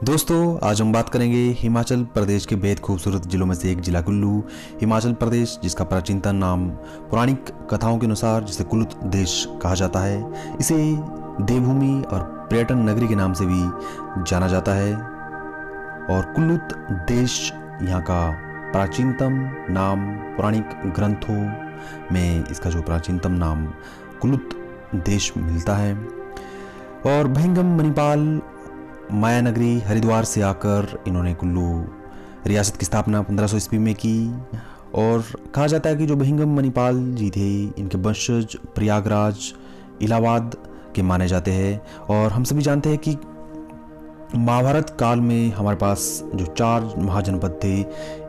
दोस्तों, आज हम बात करेंगे हिमाचल प्रदेश के बेहद खूबसूरत जिलों में से एक जिला कुल्लू। हिमाचल प्रदेश, जिसका प्राचीनतम नाम पौराणिक कथाओं के अनुसार जिसे कुल्लू देश कहा जाता है, इसे देवभूमि और पर्यटन नगरी के नाम से भी जाना जाता है। और कुल्लू देश यहाँ का प्राचीनतम नाम पौराणिक ग्रंथों में इसका जो प्राचीनतम नाम कुल्लू देश मिलता है। और भैंगम मणिपाल माया नगरी हरिद्वार से आकर इन्होंने कुल्लू रियासत की स्थापना 1500 ईस्वी में की। और कहा जाता है कि जो भैंगम मणिपाल जी थे, इनके वंशज प्रयागराज इलाहाबाद के माने जाते हैं। और हम सभी जानते हैं कि महाभारत काल में हमारे पास जो 4 महाजनपद थे,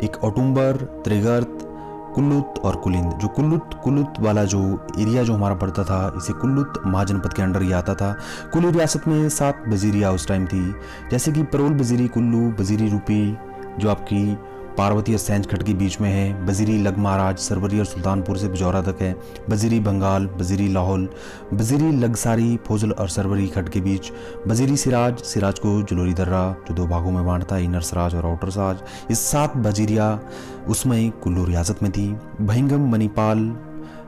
एक औटुंबर, त्रिगर्त, कुल्लूत और कुलिंद। जो कुल्लूत वाला जो एरिया जो हमारा पड़ता था, इसे कुल्लूत महाजनपद के अंडर ही आता था। कुल्लू रियासत में 7 वजीरियाँ उस टाइम थी, जैसे कि परोल वजीरी कुल्लू, वजीरी रूपी जो आपकी पार्वती और सैंज खट के बीच में है, वजीरी लगमाराज सरवरी और सुल्तानपुर से बिजौरा तक है, वजीरी बंगाल, वजीरी लाहौल, वजीरी लगसारी फोजल और सरवरी खट के बीच, वजीरी सिराज को जलोरी दर्रा जो 2 भागों में बांटता है, इनर सराज और आउटर सराज। ये 7 वजीरियाँ उसमें कुल्लू रियासत में थी। भैंगम मणिपाल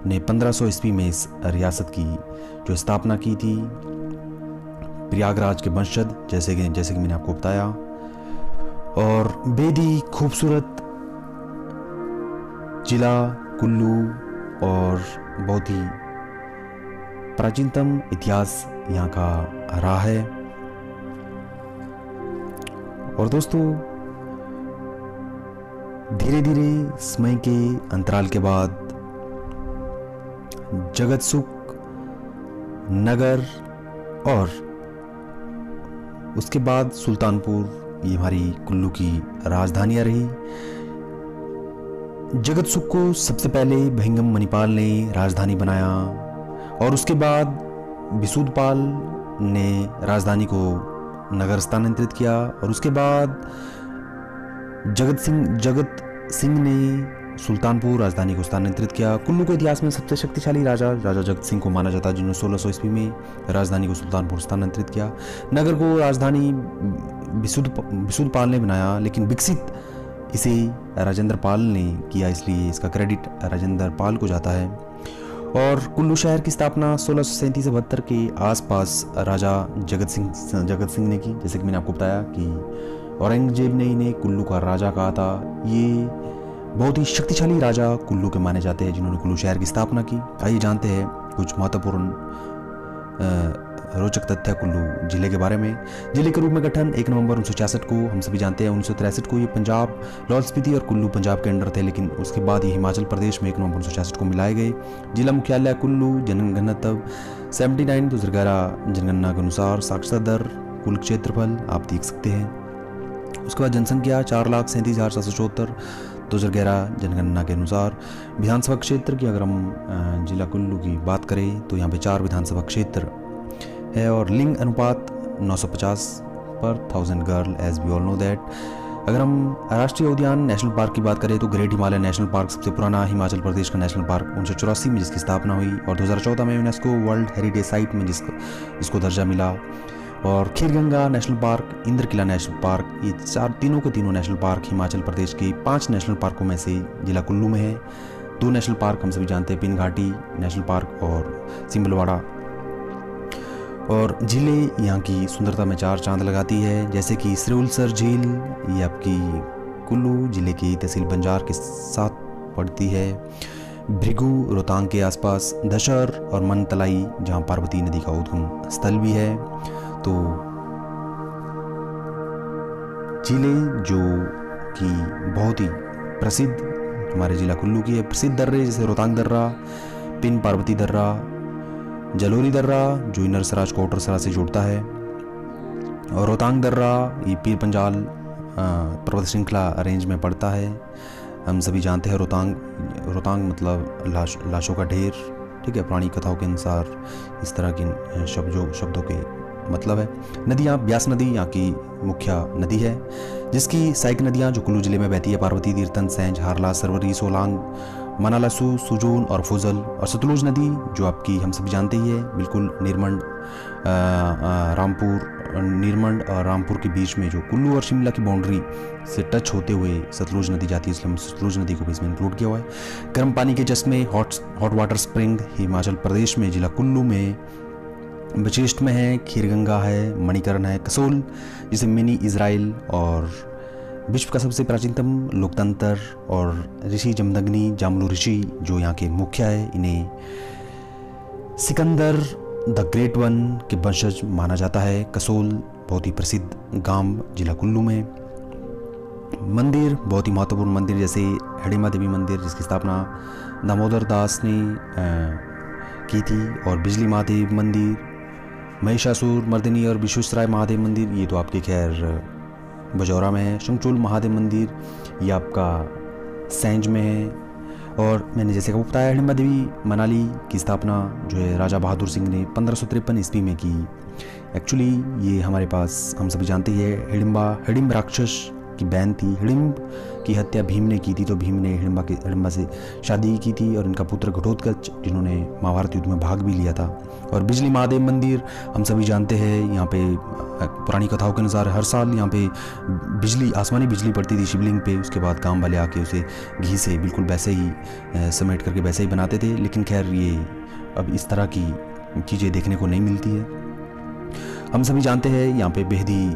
ने 1500 ईस्वी में इस रियासत की जो स्थापना की थी। प्रयागराज के वंशज जैसे कि मैंने आपको बताया। और बेहद खूबसूरत जिला कुल्लू और बहुत ही प्राचीनतम इतिहास यहाँ का रहा है। और दोस्तों, धीरे धीरे समय के अंतराल के बाद जगतसुख नगर और उसके बाद सुल्तानपुर, ये हमारी कुल्लू की राजधानियाँ रही। जगतसुख को सबसे पहले भैंगम मणिपाल ने राजधानी बनाया और उसके बाद बिसुदपाल ने राजधानी को नगर स्थानांतरित किया। और उसके बाद जगत सिंह ने सुल्तानपुर राजधानी को स्थानांतरित किया। कुल्लू के इतिहास में सबसे शक्तिशाली राजा जगत सिंह को माना जाता है, जिन्होंने 1600 ईस्वी में राजधानी को सुल्तानपुर स्थानांतरित किया। नगर को राजधानी बिसुदपाल ने बनाया, लेकिन विकसित इसे राजेंद्र पाल ने किया, इसलिए इसका क्रेडिट राजेंद्र पाल को जाता है। और कुल्लू शहर की स्थापना 1637 से 72 के आसपास राजा जगत सिंह ने की। जैसे कि मैंने आपको बताया कि औरंगजेब ने इन्हें कुल्लू का राजा कहा था। ये बहुत ही शक्तिशाली राजा कुल्लू के माने जाते हैं, जिन्होंने कुल्लू शहर की स्थापना की। आइए जानते हैं कुछ महत्वपूर्ण रोचक तथ्य कुल्लू जिले के बारे में। जिले के रूप में गठन 1 नवंबर 1966 को, हम सभी जानते हैं 1963 को ये पंजाब, लाहौल स्पीति और कुल्लू पंजाब के अंडर थे, लेकिन उसके बाद ये हिमाचल प्रदेश में 1 नवंबर 1966 को मिलाए गए। जिला मुख्यालय कुल्लू। जनगणना तब 79 2011 जनगणना के अनुसार साक्षरता दर, कुल क्षेत्रफल आप देख सकते हैं। उसके बाद जनसंख्या 4,37,774 2011 जनगणना के अनुसार। विधानसभा क्षेत्र की अगर हम जिला कुल्लू की बात करें तो यहाँ पे 4 विधानसभा क्षेत्र है। और लिंग अनुपात 950 पर 1000 girl, as we all know that. अगर हम राष्ट्रीय उद्यान नेशनल पार्क की बात करें तो ग्रेट हिमालय नेशनल पार्क सबसे पुराना हिमाचल प्रदेश का नेशनल पार्क 1984 में जिसकी स्थापना हुई और 2014 में यूनेस्को वर्ल्ड हेरिटेज साइट में जिसको दर्जा मिला। और Kheerganga national park, Indrakila national park, ये तीनों के तीनों नेशनल पार्क हिमाचल प्रदेश के 5 नेशनल पार्कों में से जिला कुल्लू में है। 2 नेशनल पार्क हम सभी जानते हैं, पिन घाटी नेशनल पार्क और सिंबलवाड़ा। और झीलें यहाँ की सुंदरता में 4 चांद लगाती है, जैसे कि श्रीउलसर झील, ये आपकी कुल्लू जिले की तहसील बंजार के साथ पड़ती है। भृगु रोहतांग के आसपास, दशहर और मनतलाई जहाँ पार्वती नदी का उद्गम स्थल भी है। तो झीलें जो कि बहुत ही प्रसिद्ध हमारे जिला कुल्लू की है। प्रसिद्ध दर्रे जैसे रोहतांग दर्रा, पिन पार्वती दर्रा, जलोरी दर्रा जो इनर सराज को आउटर सराज से जोड़ता है, और रोहतांग दर्रा ये पीर पंजाल पर्वत श्रृंखला रेंज में पड़ता है। हम सभी जानते हैं रोहतांग मतलब लाशों का ढेर, ठीक है, पुरानी कथाओं के अनुसार इस तरह के शब्दों के मतलब है। नदियाँ, ब्यास नदी यहाँ की मुख्य नदी है, जिसकी सहायक नदियाँ जो कुल्लू जिले में बहती है पार्वती, तीर्थन, सैंज, हारला, सरवरी, सोलांग, मनालसू, सुजून और फुजल। और सतलुज नदी जो आपकी हम सभी जानते ही है, बिल्कुल निर्मंड, रामपुर नीरमंड और रामपुर के बीच में जो कुल्लू और शिमला की बाउंड्री से टच होते हुए सतलुज नदी जाती है, इसलिए हम सतलुज नदी को भी इसमें इंक्लूड किया हुआ है। गर्म पानी के चश्मे hot water spring Himachal Pradesh में जिला कुल्लू में, वशिष्ठ में है, खीरगंगा है, मणिकरण है, कसोल जिसे मिनी इजराइल, और विश्व का सबसे प्राचीनतम लोकतंत्र और ऋषि जमदग्नि जामलू ऋषि जो यहाँ के मुखिया है, इन्हें सिकंदर द ग्रेट वन के वंशज माना जाता है। कसोल बहुत ही प्रसिद्ध गांव जिला कुल्लू में। मंदिर बहुत ही महत्वपूर्ण मंदिर जैसे हिडिंबा देवी मंदिर जिसकी स्थापना दामोदर दास ने की थी, और बिजली महादेव मंदिर, महिषासुर मर्दिनी और विश्वेश्वराय महादेव मंदिर, ये तो आपके खैर बजौरा में है। शंखचूड़ महादेव मंदिर ये आपका सैंज में है। और मैंने जैसे आपको बताया हिडिंबा देवी मनाली की स्थापना जो है राजा बहादुर सिंह ने 1553 ईस्वी में की। एक्चुअली ये हमारे पास हम सभी जानते हैं हिडिंब राक्षस की बहन थी। हिडिंब की हत्या भीम ने की थी, तो भीम ने हिडिंबा से शादी की थी और इनका पुत्र घटोत्कच जिन्होंने महाभारत युद्ध में भाग भी लिया था। और बिजली महादेव मंदिर हम सभी जानते हैं, यहाँ पे पुरानी कथाओं के अनुसार हर साल यहाँ पे आसमानी बिजली पड़ती थी शिवलिंग पे, उसके बाद काम वाले आके उसे घी से बिल्कुल वैसे ही समेट करके वैसे ही बनाते थे। लेकिन खैर ये अब इस तरह की चीज़ें देखने को नहीं मिलती है। हम सभी जानते हैं यहाँ पे बेहदी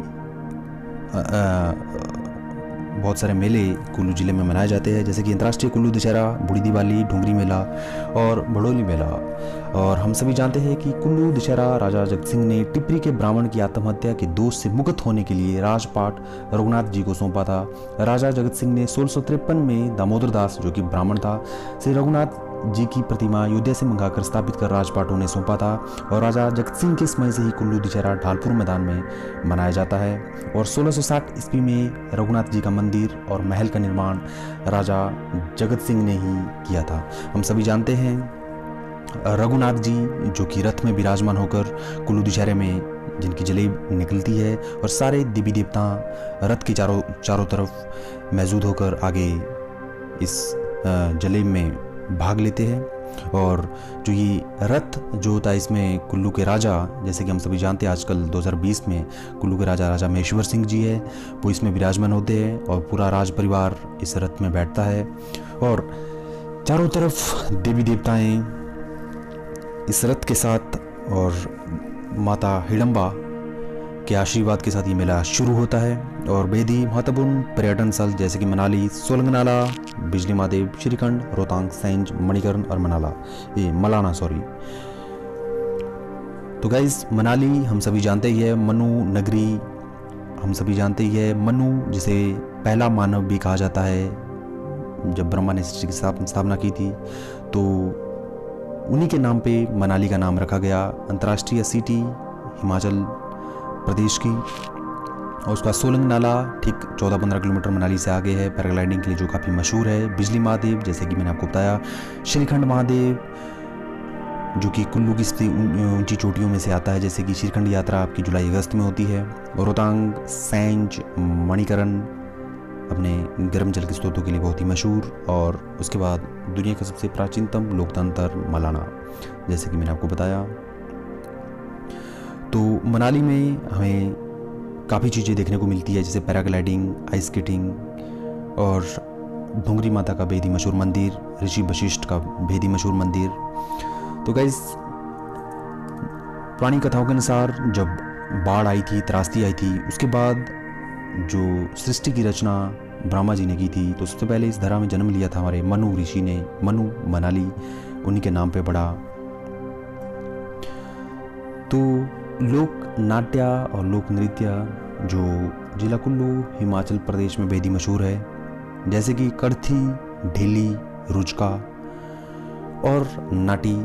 बहुत सारे मेले कुल्लू ज़िले में मनाए जाते हैं, जैसे कि अंतर्राष्ट्रीय कुल्लू दशहरा, बूढ़ी दिवाली, ढूंगरी मेला और भड़ोली मेला। और हम सभी जानते हैं कि कुल्लू दशहरा राजा जगत सिंह ने टिप्परी के ब्राह्मण की आत्महत्या के दोष से मुक्त होने के लिए राजपाट रघुनाथ जी को सौंपा था। राजा जगत सिंह ने 1653 में दामोदर दास जो कि ब्राह्मण था श्री रघुनाथ जी की प्रतिमा अयोध्या से मंगाकर स्थापित कर राजपाटों ने सौंपा था। और राजा जगत सिंह के समय से ही कुल्लू दशहरा ढालपुर मैदान में मनाया जाता है। और 1660 ईस्वी में रघुनाथ जी का मंदिर और महल का निर्माण राजा जगत सिंह ने ही किया था। हम सभी जानते हैं रघुनाथ जी जो कि रथ में विराजमान होकर कुल्लू दशहरे में जिनकी जलेब निकलती है और सारे देवी देवता रथ के चारों तरफ मौजूद होकर आगे इस जलेब में भाग लेते हैं। और जो ये रथ जो होता है इसमें कुल्लू के राजा, जैसे कि हम सभी जानते हैं आजकल 2020 में कुल्लू के राजा महेश्वर सिंह जी है, वो इसमें विराजमान होते हैं और पूरा राज परिवार इस रथ में बैठता है। और चारों तरफ देवी देवताएं इस रथ के साथ और माता हिडिंबा के आशीर्वाद के साथ ये मेला शुरू होता है। और बेहदी महत्वपूर्ण पर्यटन स्थल जैसे कि मनाली, सोलंगनाला, बिजली महादेव, श्रीखंड, रोहतांग, सैंज, मणिकरण और मलाना। तो गाइस मनाली हम सभी जानते ही है मनु नगरी, हम सभी जानते ही है मनु जिसे पहला मानव भी कहा जाता है। जब ब्रह्मा ने सृष्टि की स्थापना की थी तो उन्हीं के नाम पे मनाली का नाम रखा गया। अंतर्राष्ट्रीय सिटी हिमाचल प्रदेश की, और उसका सोलंग नाला ठीक 14-15 किलोमीटर मनाली से आगे है पैराग्लाइडिंग के लिए जो काफ़ी मशहूर है। बिजली महादेव जैसे कि मैंने आपको बताया, श्रीखंड महादेव जो कि कुल्लू की ऊंची चोटियों में से आता है, जैसे कि श्रीखंड यात्रा आपकी जुलाई अगस्त में होती है। रोहतांग, सैंज, मणिकरण अपने गर्म जल के स्रोतों के लिए बहुत ही मशहूर। और उसके बाद दुनिया का सबसे प्राचीनतम लोकतंत्र मलाना जैसे कि मैंने आपको बताया। तो मनाली में हमें काफ़ी चीज़ें देखने को मिलती है जैसे पैराग्लाइडिंग, आइस स्केटिंग और ढूंगरी माता का बेहद ही मशहूर मंदिर, ऋषि वशिष्ठ का बेहद ही मशहूर मंदिर। तो गाइस पुरानी कथाओं के अनुसार जब बाढ़ आई थी, त्रासदी आई थी, उसके बाद जो सृष्टि की रचना ब्रह्मा जी ने की थी, तो सबसे पहले इस धरा में जन्म लिया था हमारे मनु ऋषि ने। मनु मनाली उन्हीं के नाम पे पड़ा। तो लोक नाट्य और लोक नृत्य जो जिला कुल्लू हिमाचल प्रदेश में बेहद ही मशहूर है, जैसे कि कड़थी, ढीली, रुचका और नाटी,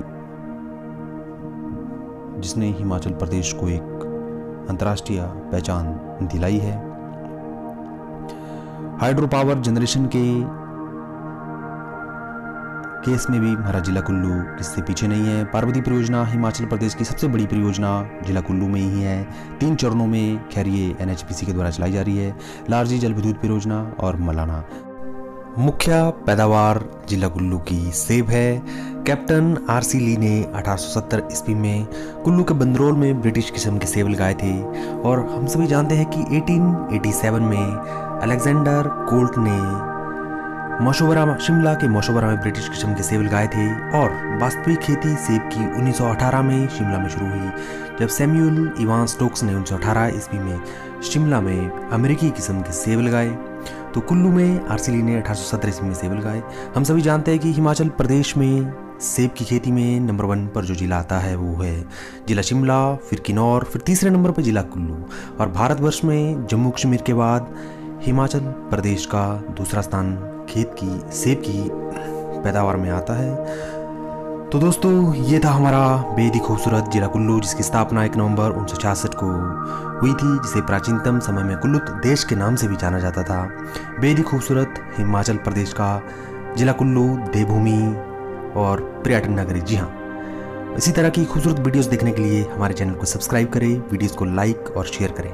जिसने हिमाचल प्रदेश को एक अंतर्राष्ट्रीय पहचान दिलाई है। हाइड्रो पावर जनरेशन के केस में भी हमारा जिला कुल्लू किससे पीछे नहीं है। पार्वती परियोजना हिमाचल प्रदेश की सबसे बड़ी परियोजना जिला कुल्लू में ही है। 3 चरणों में खैर ये NHPC के द्वारा चलाई जा रही है। लारजी जल विद्युत परियोजना और मलाना। मुख्य पैदावार जिला कुल्लू की सेब है। कैप्टन आरसी ली ने 1870 ईस्वी में कुल्लू के बंदरोल में ब्रिटिश किस्म के सेब लगाए थे और हम सभी जानते हैं कि 1887 में अलेक्जेंडर कोल्ट ने शिमला के मशोबरा में ब्रिटिश किस्म के सेब लगाए थे और वास्तविक खेती सेब की 1918 में शिमला में शुरू हुई, जब सैमुअल इवान स्टोक्स ने 1918 ईस्वी में शिमला में अमेरिकी किस्म के सेब लगाए। तो कुल्लू में आरसी ली ने 1870 ईस्वी में सेब लगाए। हम सभी जानते हैं कि हिमाचल प्रदेश में सेब की खेती में नंबर 1 पर जो जिला आता है वो है जिला शिमला, फिर किन्नौर, फिर तीसरे नंबर पर जिला कुल्लू, और भारतवर्ष में जम्मू कश्मीर के बाद हिमाचल प्रदेश का दूसरा स्थान सेब की पैदावार में आता है। तो दोस्तों, ये था हमारा बेहद ही खूबसूरत जिला कुल्लू, जिसकी स्थापना 1 नवंबर 1966 को हुई थी, जिसे प्राचीनतम समय में कुल्लू देश के नाम से भी जाना जाता था। बेहद ही खूबसूरत हिमाचल प्रदेश का जिला कुल्लू, देवभूमि और पर्यटन नगरी। जी हाँ, इसी तरह की खूबसूरत वीडियोस देखने के लिए हमारे चैनल को सब्सक्राइब करें, वीडियोस को लाइक और शेयर करें।